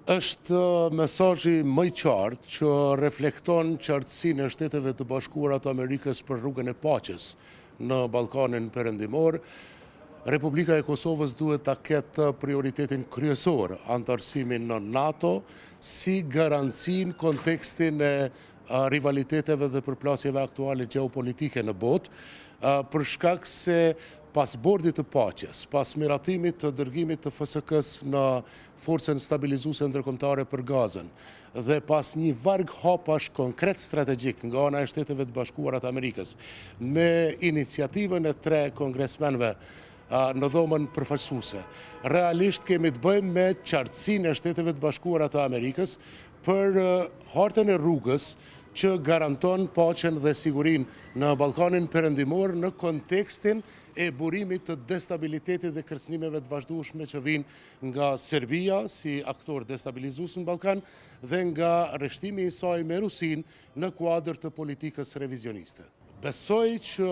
Është mesazhi më i qartë që reflekton qartësinë e Shteteve të Bashkuara të Amerikës për rrugën e paqes në Ballkanin Perëndimor. Republika e Kosovës duhet ta ketë prioritetin kryesor antarësimin në NATO si garancin kontekstin e rivaliteteve dhe përplasjeve aktuale gjeopolitike në botë, për shkak se pas bordit të paqes, pas miratimit të dërgimit të FSK-s në forcën stabilizuese ndërkombëtare për Gazën dhe pas një varg hapash konkret strategjik nga ana e Shteteve të Bashkuara të Amerikës me iniciativën e 3 kongresmenëve në dhomën përfaqësuese. Realisht kemi të bëjmë me qartësinë e Shteteve të Bashkuara të Amerikës për hartën e rrugës që garanton paqen dhe sigurinë në Ballkanin Perëndimor në kontekstin e burimit të destabilitetit dhe kërcënimeve të vazhdueshme që vijnë nga Serbia si aktor destabilizues në Ballkan dhe nga rreshtimi i saj me Rusinë në kuadër të politikës revizioniste. Besoj që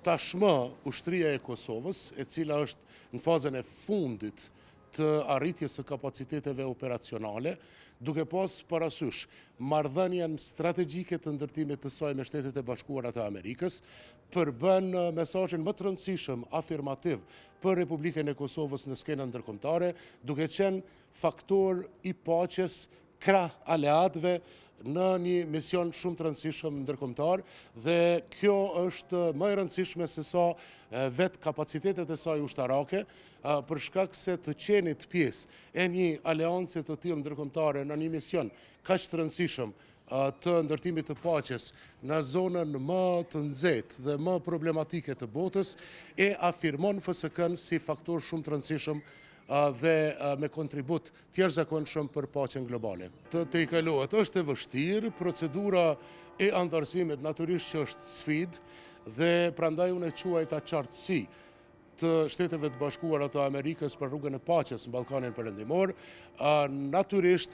tashmë ushtria e Kosovës, e cila është në fazën e fundit të arritjes së kapaciteteve operacionale, duke pas parasysh marrëdhënien strategjike të ndërtimit të saj me Shtetet e Bashkuara të Amerikës, përbën mesazhin më të rëndësishëm afirmativ për Republikën e Kosovës në skenën ndërkombëtare, duke qenë faktor i paqes krah aleatëve në një mision shumë të rëndësishëm ndërkombëtar dhe kjo është më e rëndësishme se sa vetë kapacitetet e saj ushtarake për shkak se të qenit pjesë e një aleance të tillë ndërkombëtare në një mision kaq të rëndësishëm të ndërtimit të paqes në zonën më të nxehtë dhe më problematike të botës e afirmon FSK-n si faktor shumë të rëndësishëm dhe me kontribut tjerëzakonshëm për paqen globale. Të i kalohet është e vështirë, procedura e antarësimit natyrisht që është sfidë dhe prandaj unë e quaj ta qartësi të Shteteve të Bashkuara të Amerikës për rrugën e paqes në Ballkanin Perëndimor, natyrisht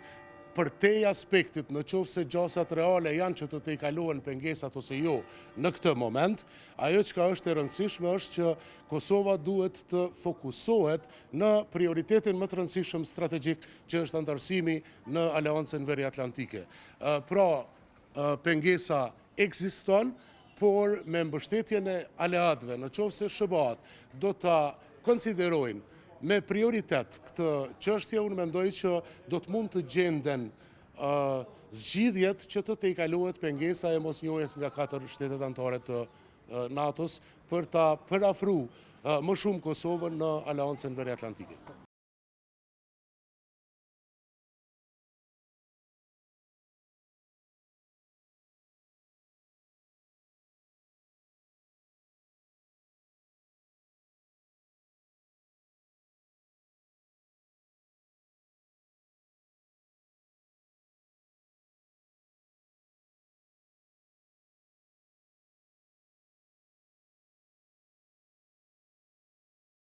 për te aspektit në qoftë se gjasat reale janë që të i kalohen pengesat ose jo në këtë moment, ajo që është e rëndësishme është që Kosova duhet të fokusohet në prioritetin më të rëndësishëm strategjik që është antarësimi në Aleancën Veriatlantike. Pra, pengesa ekziston, por me mbështetjen e aleatëve, në qoftë se SHBA-t do ta konsiderojnë me prioritet këtë çështje, unë mendoj që do të mund të gjenden zgjidhjet që të i kalohet pengesa e mosnjohjes nga 4 shtetet anëtare të NATO-s për ta përafruar më shumë Kosovën në Aleancën Veriatlantike.